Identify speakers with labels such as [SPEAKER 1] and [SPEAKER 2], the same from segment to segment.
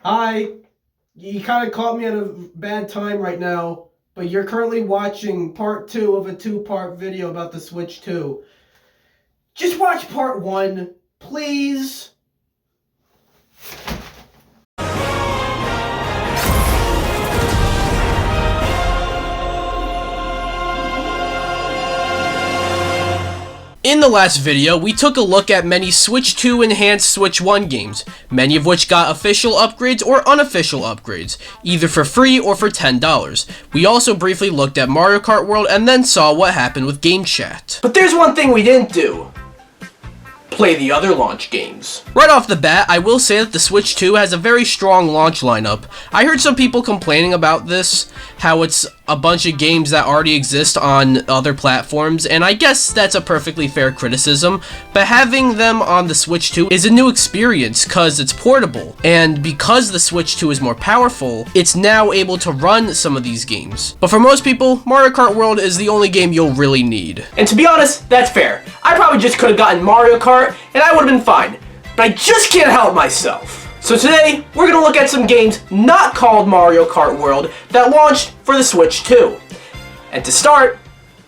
[SPEAKER 1] Hi. You kind of caught me at a bad time right now, but you're currently watching part 2 of a 2-part video about the Switch 2. Just watch part 1, please.
[SPEAKER 2] In the last video, we took a look at many Switch 2 enhanced Switch 1 games, many of which got official upgrades or unofficial upgrades, either for free or for $10. We also briefly looked at Mario Kart World and then saw what happened with Gamechat.
[SPEAKER 1] But there's one thing we didn't do. Play the other launch games.
[SPEAKER 2] Right off the bat, I will say that the Switch 2 has a very strong launch lineup. I heard some people complaining about this, how it's a bunch of games that already exist on other platforms, and I guess that's a perfectly fair criticism, but having them on the Switch 2 is a new experience because it's portable, and because the Switch 2 is more powerful, it's now able to run some of these games. But for most people, Mario Kart World is the only game you'll really need.
[SPEAKER 1] And to be honest, that's fair. I probably just could have gotten Mario Kart, and I would have been fine, but I just can't help myself. So today, we're going to look at some games not called Mario Kart World that launched for the Switch 2. And to start,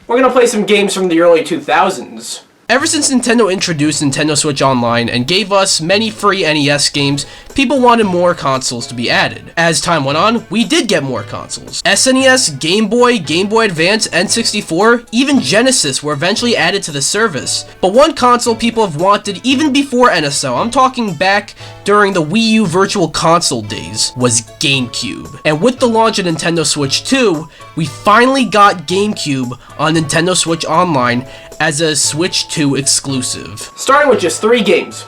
[SPEAKER 1] we're going to play some games from the early 2000s.
[SPEAKER 2] Ever since Nintendo introduced Nintendo Switch Online and gave us many free NES games, people wanted more consoles to be added. As time went on, we did get more consoles. SNES, Game Boy, Game Boy Advance, N64, even Genesis were eventually added to the service. But one console people have wanted even before NSO, I'm talking back during the Wii U Virtual Console days, was GameCube. And with the launch of Nintendo Switch 2, we finally got GameCube on Nintendo Switch Online as a Switch 2 exclusive.
[SPEAKER 1] Starting with just 3 games.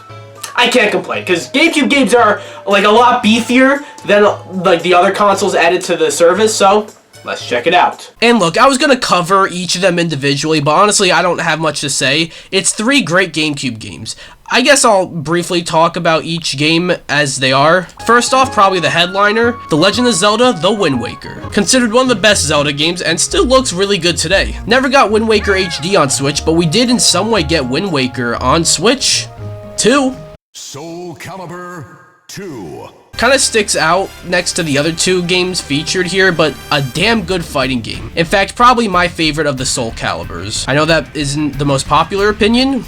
[SPEAKER 1] I can't complain, because GameCube games are like a lot beefier than like the other consoles added to the service, so let's check it out.
[SPEAKER 2] And look, I was gonna cover each of them individually, but honestly I don't have much to say. It's 3 great GameCube games. I guess I'll briefly talk about each game as they are. First off, probably the headliner, The Legend of Zelda: The Wind Waker. Considered one of the best Zelda games and still looks really good today. Never got Wind Waker HD on Switch, but we did in some way get Wind Waker on Switch 2.
[SPEAKER 3] Soul Calibur 2.
[SPEAKER 2] Kinda sticks out next to the other 2 games featured here, but a damn good fighting game. In fact, probably my favorite of the Soul Caliburs. I know that isn't the most popular opinion,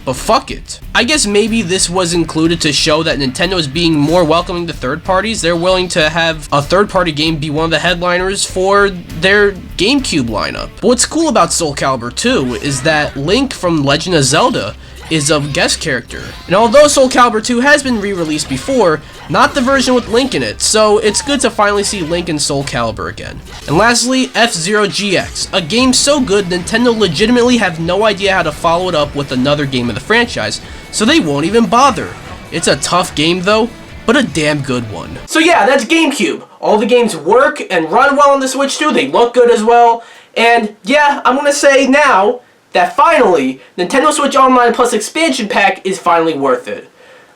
[SPEAKER 2] but fuck it. I guess maybe this was included to show that Nintendo is being more welcoming to third parties. They're willing to have a third-party game be one of the headliners for their GameCube lineup. But what's cool about Soul Calibur 2 is that Link from Legend of Zelda is a guest character. And although Soul Calibur 2 has been re-released before, not the version with Link in it, so it's good to finally see Link in Soul Calibur again. And lastly, F-Zero GX, a game so good Nintendo legitimately have no idea how to follow it up with another game of the franchise, so they won't even bother. It's a tough game though, but a damn good one.
[SPEAKER 1] So yeah, that's GameCube. All the games work and run well on the Switch 2, they look good as well, and yeah, I'm gonna say now that finally, Nintendo Switch Online Plus Expansion Pack is finally worth it.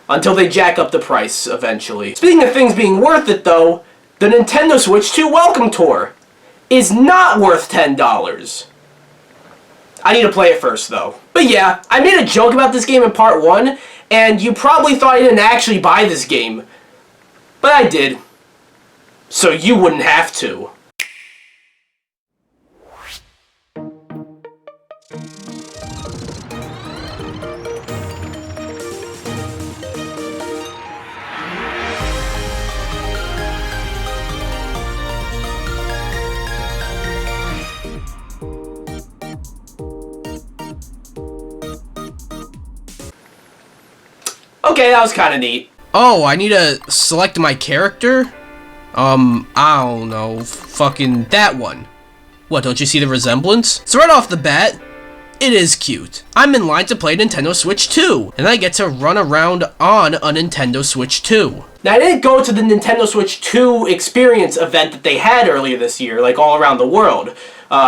[SPEAKER 1] Until they jack up the price, eventually. Speaking of things being worth it, though, the Nintendo Switch 2 Welcome Tour is not worth $10. I need to play it first, though. But yeah, I made a joke about this game in part 1, and you probably thought I didn't actually buy this game. But I did. So you wouldn't have to. Okay, that was kind of neat.
[SPEAKER 2] Oh, I need to select my character? I don't know, fucking that one. What, don't you see the resemblance? So right off the bat, it is cute. I'm in line to play Nintendo Switch 2, and I get to run around on a Nintendo Switch 2.
[SPEAKER 1] Now, I didn't go to the Nintendo Switch 2 experience event that they had earlier this year, like all around the world.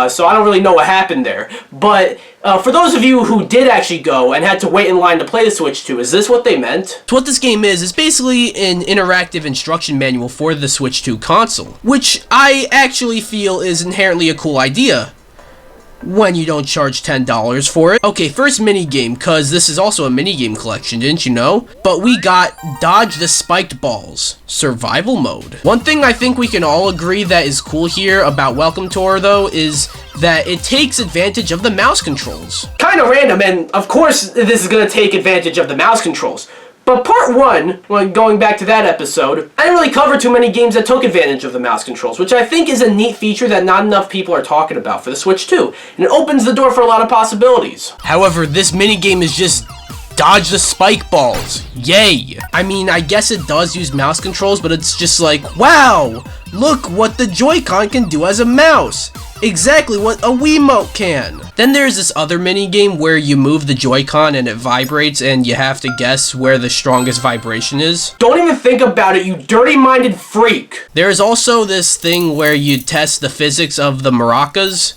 [SPEAKER 1] So I don't really know what happened there. But for those of you who did actually go and had to wait in line to play the Switch 2, is this what they meant?
[SPEAKER 2] So what this game is basically an interactive instruction manual for the Switch 2 console, which I actually feel is inherently a cool idea. when you don't charge $10 for it. Okay, first minigame, cause this is also a minigame collection, didn't you know? But we got Dodge the Spiked Balls, Survival Mode. One thing I think we can all agree that is cool here about Welcome Tour though is that it takes advantage of the mouse controls.
[SPEAKER 1] Kinda random, and of course this is gonna take advantage of the mouse controls. But part 1, when going back to that episode, I didn't really cover too many games that took advantage of the mouse controls, which I think is a neat feature that not enough people are talking about for the Switch 2, and it opens the door for a lot of possibilities.
[SPEAKER 2] However, this minigame is just dodge the spike balls. Yay! I mean, I guess it does use mouse controls, but it's just like, wow! Look what the Joy-Con can do as a mouse! Exactly what a Wiimote can! Then there's this other minigame where you move the Joy-Con and it vibrates and you have to guess where the strongest vibration is.
[SPEAKER 1] Don't even think about it, you dirty-minded freak!
[SPEAKER 2] There's also this thing where you test the physics of the maracas.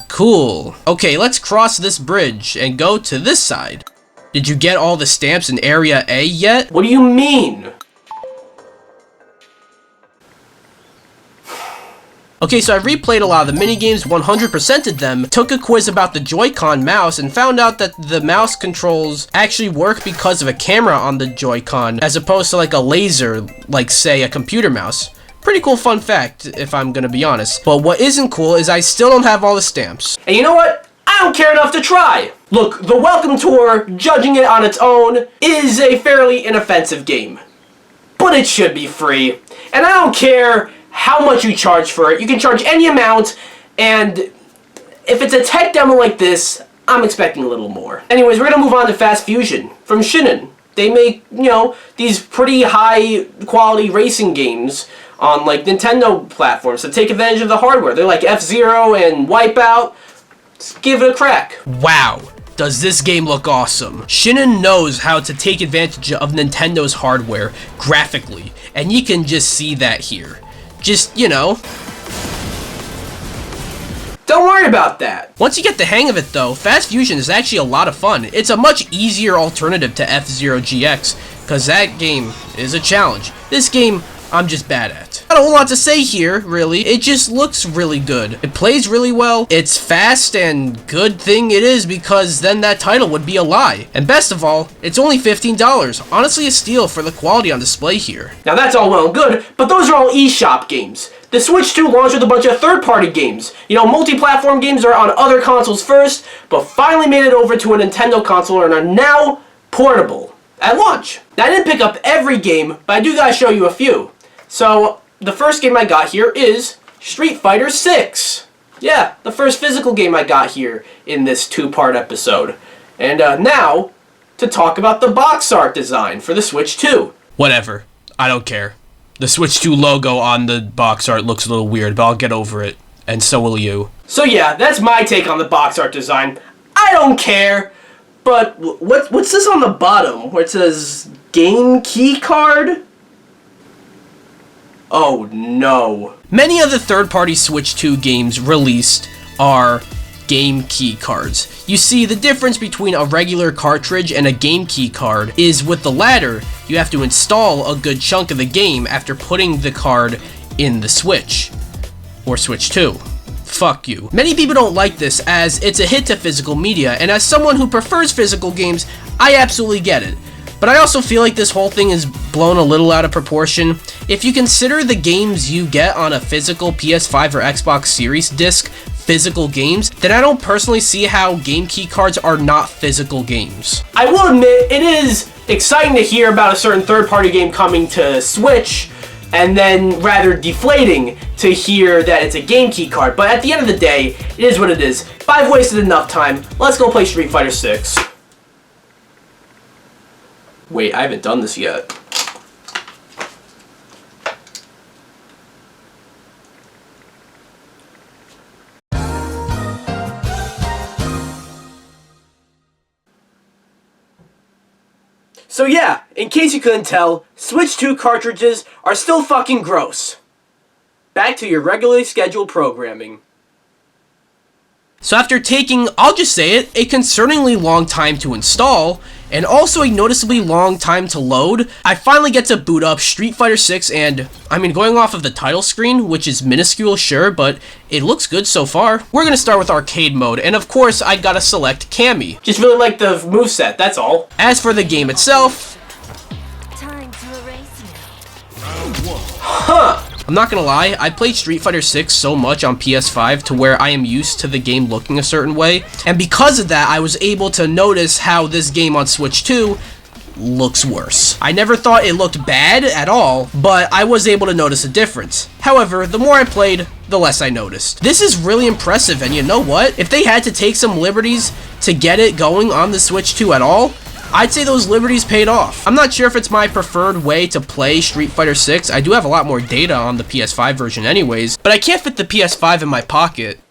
[SPEAKER 2] Cool. Okay, let's cross this bridge and go to this side. Did you get all the stamps in Area A yet?
[SPEAKER 1] What do you mean?
[SPEAKER 2] Okay, so I replayed a lot of the minigames, 100%ed them, took a quiz about the Joy-Con mouse, and found out that the mouse controls actually work because of a camera on the Joy-Con, as opposed to like a laser, like say a computer mouse. Pretty cool fun fact, if I'm gonna be honest. But what isn't cool is I still don't have all the stamps.
[SPEAKER 1] And you know what? I don't care enough to try! Look, the Welcome Tour, judging it on its own, is a fairly inoffensive game. But it should be free. And I don't care how much you charge for it. You can charge any amount, and if it's a tech demo like this, I'm expecting a little more. Anyways, we're gonna move on to Fast Fusion from Shinen. They make, you know, these pretty high quality racing games on like Nintendo platforms that take advantage of the hardware. They're like F-Zero and Wipeout. Let's give it a crack.
[SPEAKER 2] Wow. Does this game look awesome? Shinen knows how to take advantage of Nintendo's hardware graphically, and you can just see that here. Just, you know.
[SPEAKER 1] Don't worry about that.
[SPEAKER 2] Once you get the hang of it though, Fast Fusion is actually a lot of fun. It's a much easier alternative to F-Zero GX, because that game is a challenge. This game, I'm just bad at. Not a whole lot to say here, really. It just looks really good. It plays really well. It's fast, and good thing it is, because then that title would be a lie. And best of all, it's only $15. Honestly a steal for the quality on display here.
[SPEAKER 1] Now that's all well and good, but those are all eShop games. The Switch 2 launched with a bunch of third-party games. You know, multi-platform games are on other consoles first, but finally made it over to a Nintendo console and are now portable at launch. Now I didn't pick up every game, but I do gotta show you a few. So, the first game I got here is Street Fighter 6. Yeah, the first physical game I got here in this two-part episode. And now, to talk about the box art design for the Switch 2.
[SPEAKER 2] Whatever. I don't care. The Switch 2 logo on the box art looks a little weird, but I'll get over it. And so will you.
[SPEAKER 1] So yeah, that's my take on the box art design. I don't care. But what's this on the bottom where it says game key card? Oh no.
[SPEAKER 2] Many of the third-party Switch 2 games released are game key cards. You see, the difference between a regular cartridge and a game key card is with the latter, you have to install a good chunk of the game after putting the card in the Switch. Or Switch 2. Fuck you. Many people don't like this as it's a hit to physical media, and as someone who prefers physical games, I absolutely get it. But I also feel like this whole thing is blown a little out of proportion. If you consider the games you get on a physical PS5 or Xbox Series disc physical games, then I don't personally see how game key cards are not physical games.
[SPEAKER 1] I will admit, it is exciting to hear about a certain third-party game coming to Switch, and then rather deflating to hear that it's a game key card. But at the end of the day, it is what it is. If I've wasted enough time, let's go play Street Fighter 6. Wait, I haven't done this yet. So yeah, in case you couldn't tell, Switch 2 cartridges are still fucking gross. Back to your regularly scheduled programming.
[SPEAKER 2] So after taking, I'll just say it, a concerningly long time to install, and also a noticeably long time to load, I finally get to boot up Street Fighter 6, and I mean, going off of the title screen, which is minuscule, sure, but it looks good so far. We're gonna start with arcade mode, and of course, I gotta select Cammy.
[SPEAKER 1] Just really like the moveset, that's all.
[SPEAKER 2] As for the game itself,
[SPEAKER 4] Time to erase you.
[SPEAKER 2] I'm not gonna lie, I played Street Fighter 6 so much on PS5 to where I am used to the game looking a certain way, and because of that, I was able to notice how this game on Switch 2 looks worse. I never thought it looked bad at all, but I was able to notice a difference. However, the more I played, the less I noticed. This is really impressive, and you know what? If they had to take some liberties to get it going on the Switch 2 at all, I'd say those liberties paid off. I'm not sure if it's my preferred way to play Street Fighter 6. I do have a lot more data on the PS5 version anyways, but I can't fit the PS5 in my pocket.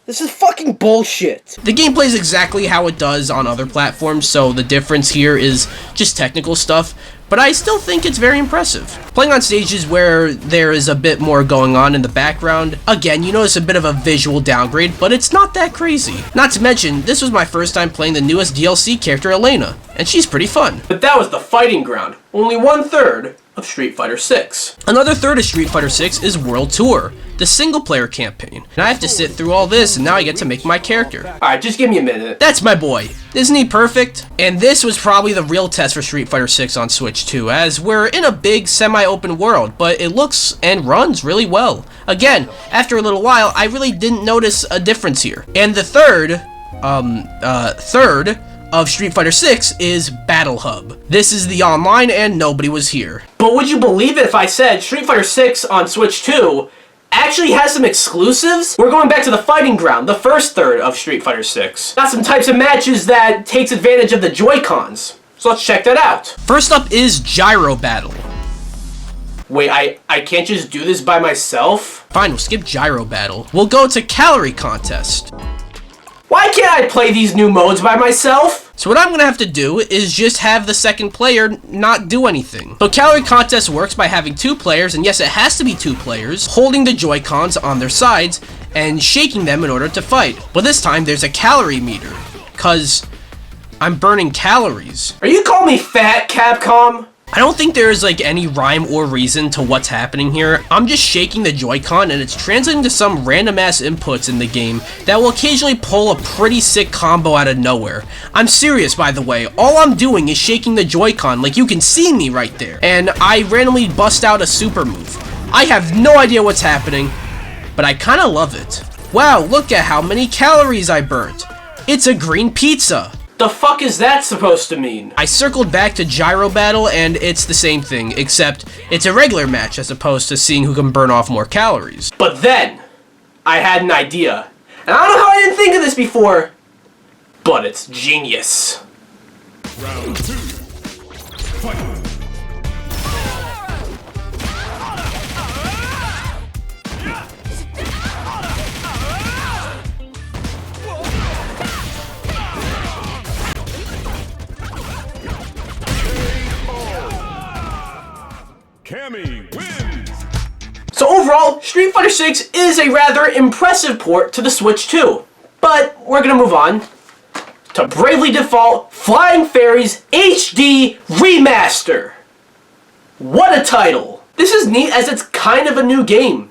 [SPEAKER 1] This is fucking bullshit.
[SPEAKER 2] The game plays exactly how it does on other platforms, so the difference here is just technical stuff, but I still think it's very impressive. Playing on stages where there is a bit more going on in the background, again, you notice a bit of a visual downgrade, but it's not that crazy. Not to mention, this was my first time playing the newest DLC character, Elena, and she's pretty fun.
[SPEAKER 1] But that was the fighting ground. Only 1/3 of Street Fighter 6.
[SPEAKER 2] Another third of Street Fighter 6 is World Tour, the single-player campaign. And I have to sit through all this, and now I get to make my character.
[SPEAKER 1] Alright, just give me a minute.
[SPEAKER 2] That's my boy. Isn't he perfect? And this was probably the real test for Street Fighter 6 on Switch 2, as we're in a big semi-open world, but it looks and runs really well. Again, after a little while, I really didn't notice a difference here. And the third of Street Fighter 6 is Battle Hub. This is the online, and nobody was here.
[SPEAKER 1] But would you believe it if I said Street Fighter 6 on Switch 2 actually has some exclusives? We're going back to the fighting ground, the first third of Street Fighter 6. Got some types of matches that takes advantage of the Joy-Cons. So let's check that out.
[SPEAKER 2] First up is Gyro Battle.
[SPEAKER 1] Wait, I can't just do this by myself?
[SPEAKER 2] Fine, we'll skip Gyro Battle. We'll go to Calorie Contest.
[SPEAKER 1] Why can't I play these new modes by myself?
[SPEAKER 2] So what I'm gonna have to do is just have the second player not do anything. So Calorie Contest works by having two players, and yes, it has to be two players, holding the Joy-Cons on their sides and shaking them in order to fight. But this time there's a calorie meter, cause I'm burning calories.
[SPEAKER 1] Are you calling me fat, Capcom?
[SPEAKER 2] I don't think there is like any rhyme or reason to what's happening here. I'm just shaking the Joy-Con and it's translating to some random ass inputs in the game that will occasionally pull a pretty sick combo out of nowhere. I'm serious, by the way. All I'm doing is shaking the Joy-Con, like you can see me right there. And I randomly bust out a super move. I have no idea what's happening, but I kinda love it. Wow, look at how many calories I burnt. It's a green pizza.
[SPEAKER 1] The fuck is that supposed to mean?
[SPEAKER 2] I circled back to Gyro Battle, and it's the same thing, except it's a regular match as opposed to seeing who can burn off more calories.
[SPEAKER 1] But then, I had an idea. And I don't know how I didn't think of this before, but it's genius.
[SPEAKER 3] Round 2. Fight. Cammy wins!
[SPEAKER 1] So overall, Street Fighter 6 is a rather impressive port to the Switch 2. But we're gonna move on to Bravely Default Flying Fairies HD Remaster. What a title! This is neat as it's kind of a new game.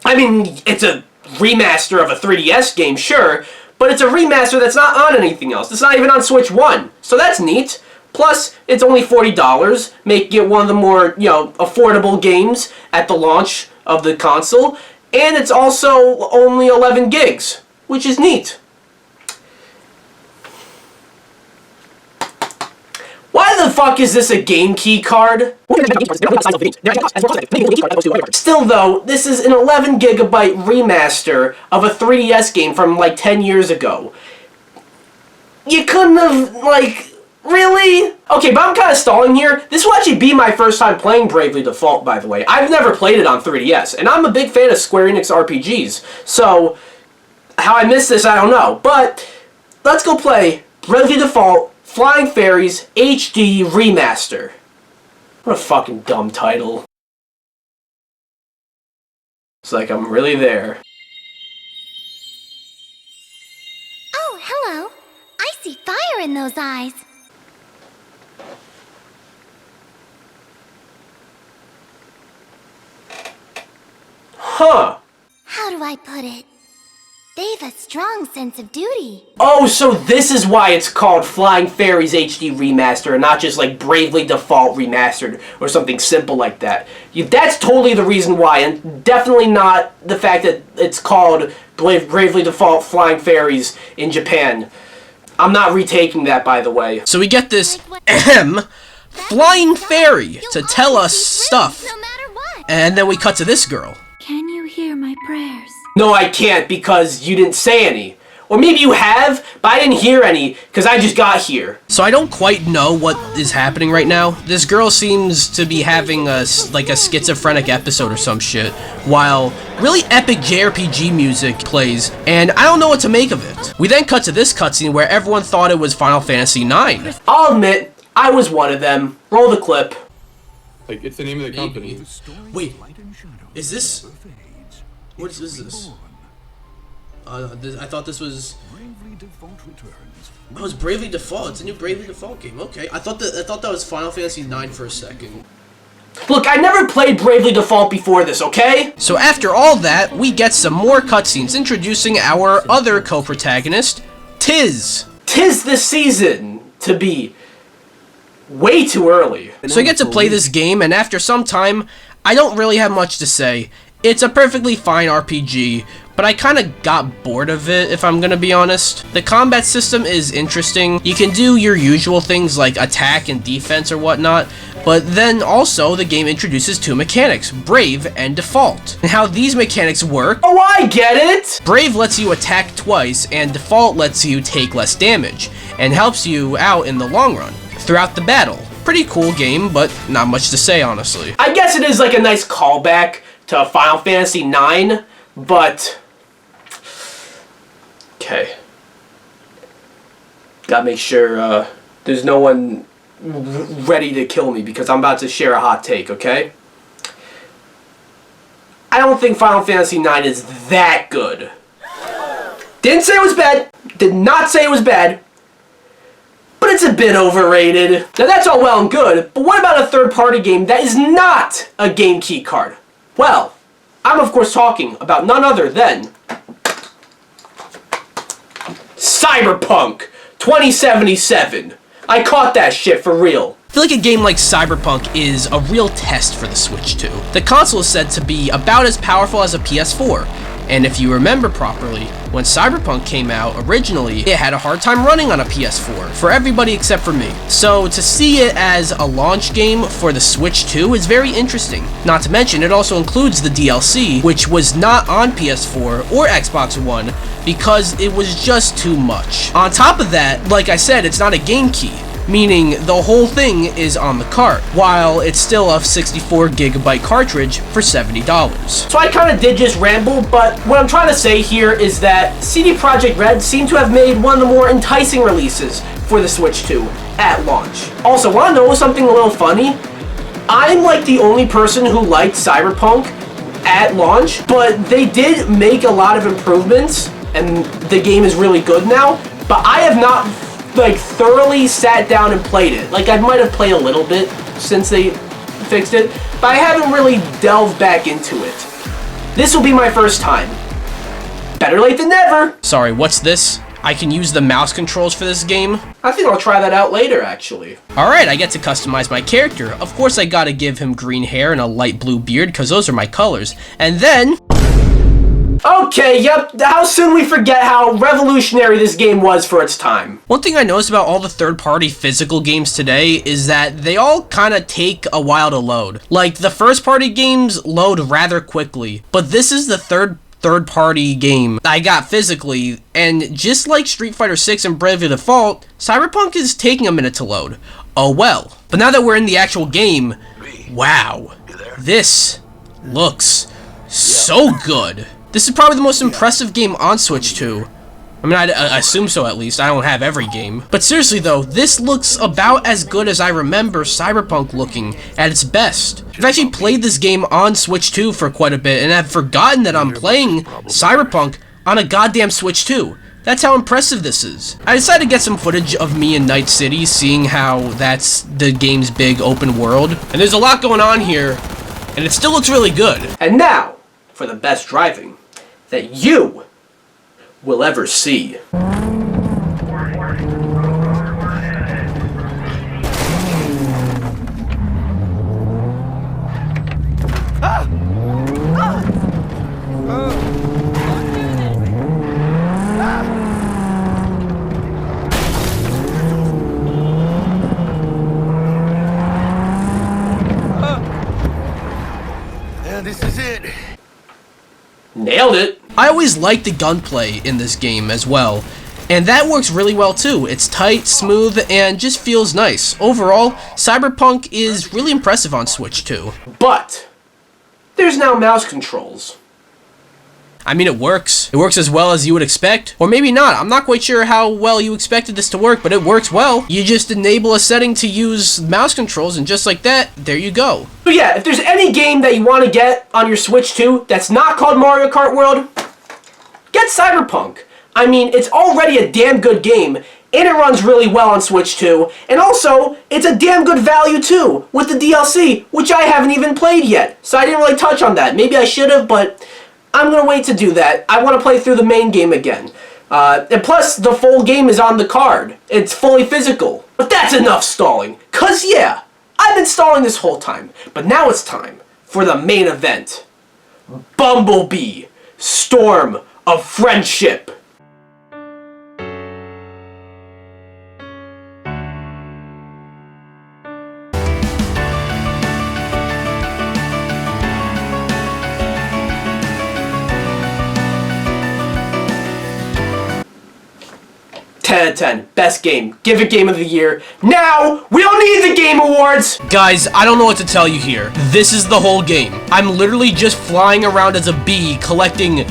[SPEAKER 1] I mean, it's a remaster of a 3DS game, sure, but it's a remaster that's not on anything else. It's not even on Switch 1, so that's neat. Plus, it's only $40, making it one of the more, affordable games at the launch of the console. And it's also only 11 gigs, which is neat. Why the fuck is this a game key card? Still though, this is an 11 gigabyte remaster of a 3DS game from like 10 years ago. You couldn't have, really? Okay, but I'm kind of stalling here. This will actually be my first time playing Bravely Default, by the way. I've never played it on 3DS, and I'm a big fan of Square Enix RPGs. So, how I missed this, I don't know. But, let's go play Bravely Default Flying Fairies HD Remaster. What a fucking dumb title. It's like I'm really there.
[SPEAKER 4] Oh, hello. I see fire in those eyes.
[SPEAKER 1] Huh.
[SPEAKER 4] How do I put it? They've a strong sense of duty.
[SPEAKER 1] Oh, so this is why it's called Flying Fairies HD Remaster and not just like Bravely Default Remastered or something simple like that. That's totally the reason why, and definitely not the fact that it's called Bravely Default Flying Fairies in Japan. I'm not retaking that, by the way.
[SPEAKER 2] So we get this flying fairy to tell us stuff,
[SPEAKER 4] No matter what.
[SPEAKER 2] and then we cut to this girl.
[SPEAKER 4] Can you hear my prayers?
[SPEAKER 1] No, I can't because you didn't say any. Or maybe you have, but I didn't hear any because I just got here.
[SPEAKER 2] So I don't quite know what is happening right now. This girl seems to be having a schizophrenic episode or some shit, while really epic JRPG music plays, and I don't know what to make of it. We then cut to this cutscene where everyone thought it was Final Fantasy IX.
[SPEAKER 1] I'll admit, I was one of them. Roll the clip.
[SPEAKER 5] Like, it's the name of the company.
[SPEAKER 2] Wait, is this... What is this? I thought this was... Oh, it's Bravely Default. It's a new Bravely Default game. Okay, I thought that was Final Fantasy IX for a second.
[SPEAKER 1] Look, I never played Bravely Default before this, okay?
[SPEAKER 2] So after all that, we get some more cutscenes introducing our other co-protagonist, Tiz.
[SPEAKER 1] 'Tis the season to be way too early.
[SPEAKER 2] So I get to play this game, and after some time, I don't really have much to say. It's a perfectly fine RPG, but I kind of got bored of it, if I'm gonna be honest. The combat system is interesting. You can do your usual things like attack and defense or whatnot, but then also the game introduces two mechanics, Brave and Default. And how these mechanics work:
[SPEAKER 1] Oh, I get it!
[SPEAKER 2] Brave lets you attack twice, and Default lets you take less damage, and helps you out in the long run, throughout the battle. Pretty cool game, but not much to say, honestly.
[SPEAKER 1] I guess it is like a nice callback to Final Fantasy IX, but... Okay. Gotta make sure there's no one ready to kill me because I'm about to share a hot take, okay? I don't think Final Fantasy IX is that good. Didn't say it was bad. Did not say it was bad. But it's a bit overrated. Now that's all well and good, but what about a third-party game that is not a game key card? Well, I'm of course talking about none other than Cyberpunk 2077. I caught that shit for real.
[SPEAKER 2] I feel like a game like Cyberpunk is a real test for the Switch 2. The console is said to be about as powerful as a PS4, and if you remember properly, when Cyberpunk came out originally, it had a hard time running on a PS4, for everybody except for me. So to see it as a launch game for the Switch 2 is very interesting. Not to mention, it also includes the DLC, which was not on PS4 or Xbox One, because it was just too much. On top of that, like I said, it's not a game key, meaning the whole thing is on the cart, while it's still a 64GB cartridge for $70.
[SPEAKER 1] So I kind of did just ramble, but what I'm trying to say here is that CD Projekt Red seemed to have made one of the more enticing releases for the Switch 2 at launch. Also, want to know something a little funny? I'm like the only person who liked Cyberpunk at launch, but they did make a lot of improvements, and the game is really good now, but I have not like thoroughly sat down and played it. Like I might have played a little bit since they fixed it, but I haven't really delved back into it. This will be my first time. Better late than never.
[SPEAKER 2] Sorry, what's this? I can use the mouse controls for this game?
[SPEAKER 1] I think I'll try that out later, actually.
[SPEAKER 2] Alright, I get to customize my character. Of course I gotta give him green hair and a light blue beard, because those are my colors. And then...
[SPEAKER 1] Okay, yep, how soon we forget how revolutionary this game was for its time.
[SPEAKER 2] One thing I noticed about all the third-party physical games today is that they all kind of take a while to load. Like, the first-party games load rather quickly, but this is the third-party game I got physically, and just like Street Fighter 6 and Bravely Default, Cyberpunk is taking a minute to load. Oh well. But now that we're in the actual game, wow, this looks so good. This is probably the most impressive game on Switch 2. I mean, I assume so at least. I don't have every game. But seriously though, this looks about as good as I remember Cyberpunk looking at its best. I've actually played this game on Switch 2 for quite a bit, and I've forgotten that I'm playing Cyberpunk on a goddamn Switch 2. That's how impressive this is. I decided to get some footage of me in Night City, seeing how that's the game's big open world. And there's a lot going on here, and it still looks really good.
[SPEAKER 1] And now, for the best driving that you will ever see.
[SPEAKER 6] This is it.
[SPEAKER 1] Nailed it.
[SPEAKER 2] I always like the gunplay in this game as well, and that works really well too. It's tight, smooth, and just feels nice. Overall, Cyberpunk is really impressive on Switch 2.
[SPEAKER 1] But there's now mouse controls.
[SPEAKER 2] I mean, it works. It works as well as you would expect. Or maybe not. I'm not quite sure how well you expected this to work, but it works well. You just enable a setting to use mouse controls, and just like that, there you go.
[SPEAKER 1] So yeah, if there's any game that you want to get on your Switch 2 that's not called Mario Kart World, get Cyberpunk. I mean, it's already a damn good game, and it runs really well on Switch 2, and also, it's a damn good value too, with the DLC, which I haven't even played yet, so I didn't really touch on that. Maybe I should have, but I'm going to wait to do that. I want to play through the main game again. And plus, the full game is on the card. It's fully physical. But that's enough stalling. Cause yeah, I've been stalling this whole time. But now it's time for the main event. Bumblebee, Storm of Friendship. Out of 10. Best game. Give it Game of the Year. Now, we don't need the Game Awards!
[SPEAKER 2] Guys, I don't know what to tell you here. This is the whole game. I'm literally just flying around as a bee collecting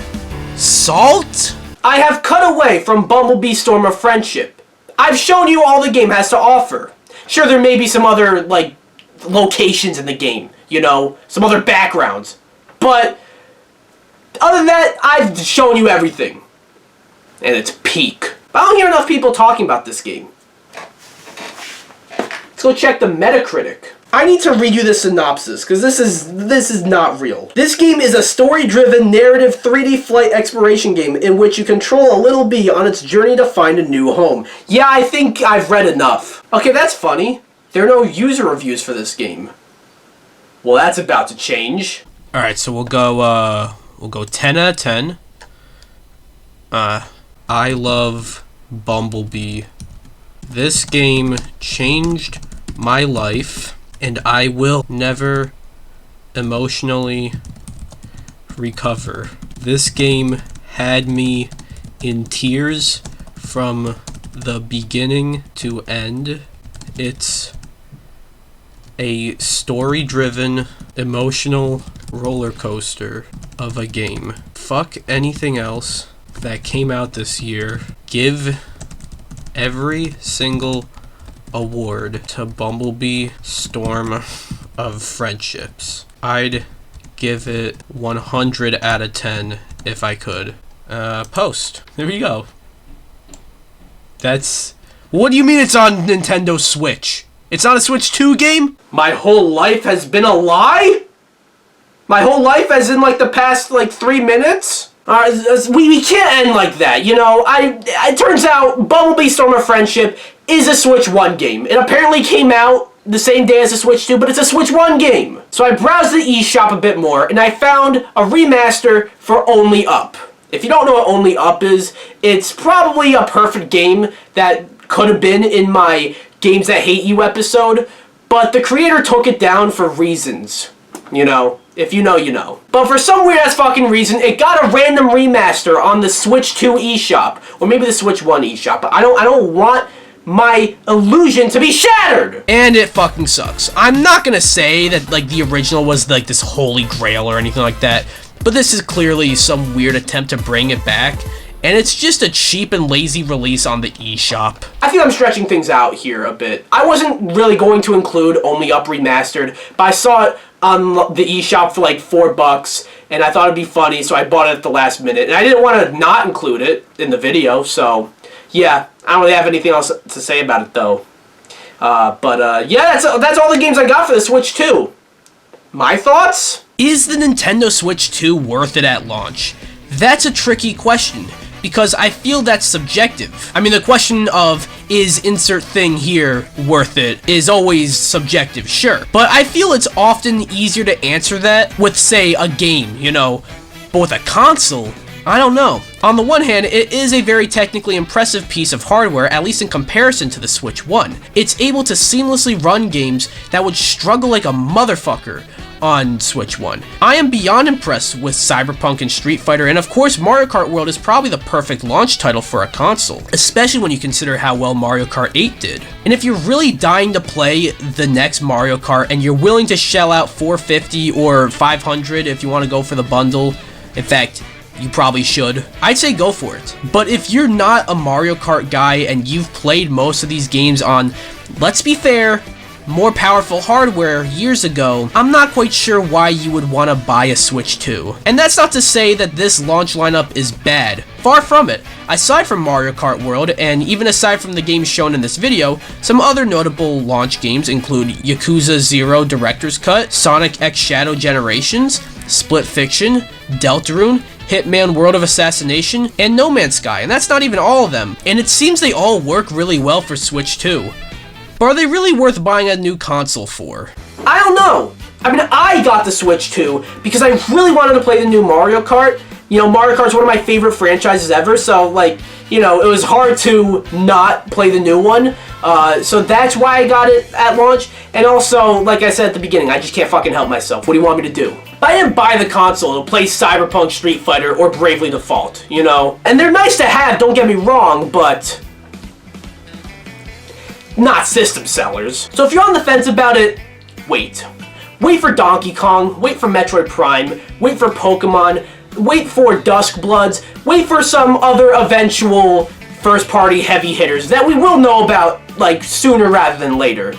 [SPEAKER 2] salt?
[SPEAKER 1] I have cut away from Bumblebee Storm of Friendship. I've shown you all the game has to offer. Sure, there may be some other, like, locations in the game, you know, some other backgrounds. But, other than that, I've shown you everything. And it's peak. But I don't hear enough people talking about this game. Let's go check the Metacritic. I need to read you the synopsis, because this is not real. This game is a story-driven, narrative 3D flight exploration game in which you control a little bee on its journey to find a new home. Yeah, I think I've read enough. Okay, that's funny. There are no user reviews for this game. Well, that's about to change.
[SPEAKER 2] Alright, so we'll go 10 out of 10. I love Bumblebee. This game changed my life, and I will never emotionally recover. This game had me in tears from the beginning to end. It's a story-driven, emotional roller coaster of a game. Fuck anything else that came out this year. Give every single award to Bumblebee Storm of Friendships. I'd give it 100 out of 10 if I could. Post. There you go. That's... What do you mean it's on Nintendo Switch? It's not a Switch 2 game?
[SPEAKER 1] My whole life has been a lie? My whole life as in, like, the past, like, 3 minutes? We can't end like that, you know? It turns out Bumblebee Storm of Friendship is a Switch 1 game. It apparently came out the same day as the Switch 2, but it's a Switch 1 game. So I browsed the eShop a bit more, and I found a remaster for Only Up. If you don't know what Only Up is, it's probably a perfect game that could have been in my Games That Hate You episode, but the creator took it down for reasons, you know? If you know, you know. But for some weird-ass fucking reason, it got a random remaster on the Switch 2 eShop. Or maybe the Switch 1 eShop. But I don't want my illusion to be shattered!
[SPEAKER 2] And it fucking sucks. I'm not gonna say that, like, the original was, like, this holy grail or anything like that. But this is clearly some weird attempt to bring it back. And it's just a cheap and lazy release on the eShop.
[SPEAKER 1] I think I'm stretching things out here a bit. I wasn't really going to include Only Up Remastered, but I saw it on the eShop for like $4, and I thought it'd be funny, so I bought it at the last minute. And I didn't want to not include it in the video, so yeah, I don't really have anything else to say about it though. Yeah, that's all the games I got for the Switch 2. My thoughts?
[SPEAKER 2] Is the Nintendo Switch 2 worth it at launch? That's a tricky question, because I feel that's subjective. I mean, the question of, is insert thing here worth it, is always subjective, sure. But I feel it's often easier to answer that with, say, a game, you know. But with a console, I don't know. On the one hand, it is a very technically impressive piece of hardware, at least in comparison to the Switch 1. It's able to seamlessly run games that would struggle like a motherfucker on Switch 1. I am beyond impressed with Cyberpunk and Street Fighter, and of course Mario Kart World is probably the perfect launch title for a console, especially when you consider how well Mario Kart 8 did. And if you're really dying to play the next Mario Kart and you're willing to shell out $450 or $500 if you want to go for the bundle, in fact, you probably should, I'd say go for it. But if you're not a Mario Kart guy and you've played most of these games on, let's be fair, more powerful hardware years ago, I'm not quite sure why you would want to buy a Switch 2. And that's not to say that this launch lineup is bad. Far from it. Aside from Mario Kart World, and even aside from the games shown in this video, some other notable launch games include Yakuza 0 Director's Cut, Sonic X Shadow Generations, Split Fiction, Deltarune, Hitman World of Assassination, and No Man's Sky, and that's not even all of them. And it seems they all work really well for Switch 2. But are they really worth buying a new console for?
[SPEAKER 1] I don't know. I mean, I got the Switch 2 because I really wanted to play the new Mario Kart. You know, Mario Kart's one of my favorite franchises ever, so, like, you know, it was hard to not play the new one. So that's why I got it at launch. And also, like I said at the beginning, I just can't fucking help myself. What do you want me to do? I didn't buy the console to play Cyberpunk, Street Fighter, or Bravely Default, you know? And they're nice to have, don't get me wrong, but not system sellers. So if you're on the fence about it, wait. Wait for Donkey Kong, wait for Metroid Prime, wait for Pokemon, wait for Duskbloods, wait for some other eventual first-party heavy hitters that we will know about, like, sooner rather than later.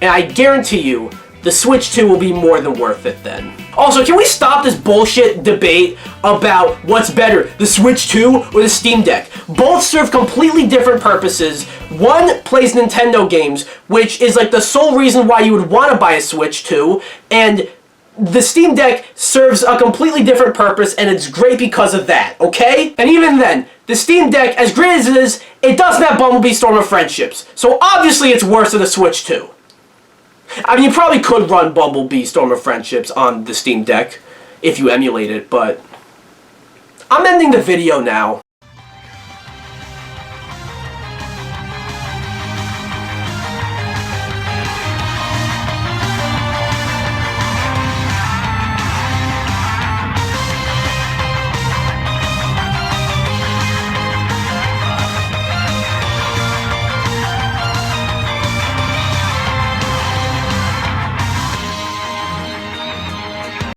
[SPEAKER 1] And I guarantee you, the Switch 2 will be more than worth it then. Also, can we stop this bullshit debate about what's better, the Switch 2 or the Steam Deck? Both serve completely different purposes. One plays Nintendo games, which is like the sole reason why you would want to buy a Switch 2, and the Steam Deck serves a completely different purpose, and it's great because of that, okay? And even then, the Steam Deck, as great as it is, it doesn't have Bumblebee Storm of Friendships, so obviously it's worse than the Switch 2. I mean, you probably could run Bumblebee Storm of Friendships on the Steam Deck if you emulate it, but I'm ending the video now.